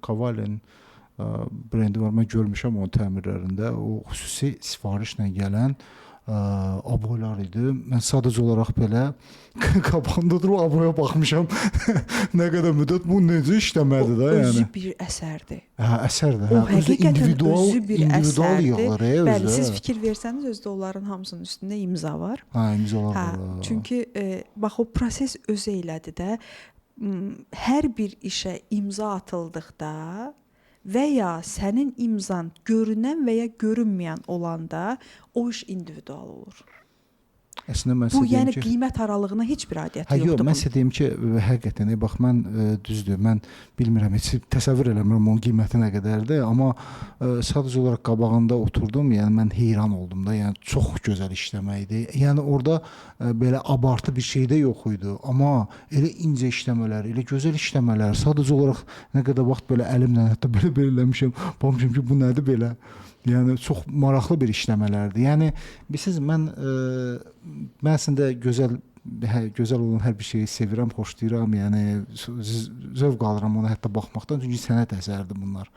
Kavalin brendi var. Mən görmüşəm onun təmirlərində. O xüsusi sifarişlə gələn aboylar idi. Mən sadəcə olaraq belə qabağında durub aboya baxmışam. Nə qədər müddət bu necə işləməlidir də yəni. Özü bir əsərdir. Hə, əsərdir. O Hə, həqiqətən özü bir əsərdir. Yığılır, Bəli, siz fikir versəniz özdə onların hamısının üstündə imza var. Hə, imzalar var. Çünki bax o proses özü elədir də. Hər bir işə imza atıldıqda və ya sənin imzan görünən və ya görünməyən olanda o iş individual olur. Əslində mən bu yəni qiymət aralığına heç bir aidiyyəti yoxdur. Yox, mən sizə deyim ki, həqiqətən bax mən düzdür, mən bilmirəm, heç təsəvvür eləmirəm onun qiyməti nə qədərdir, amma sadəcə olaraq qabağında oturdum, yəni mən heyran oldum da, yəni çox gözəl işləməkdir. Yəni orada belə abartı bir şey də yox idi, amma elə incə işləmələr, elə gözəl işləmələr, sadəcə olaraq nə qədər vaxt belə əlimlə hətta belə eləmişəm, baxmışam ki, bu nədir belə? Yəni çox maraqlı bir işləmələrdir. Yəni bilirsiniz, mən əslində gözəl olan hər bir şeyi sevirəm, xoşlayıram. Yəni zövq alıram ona hətta baxmaqdan, çünki sənət əsəridir bunlar.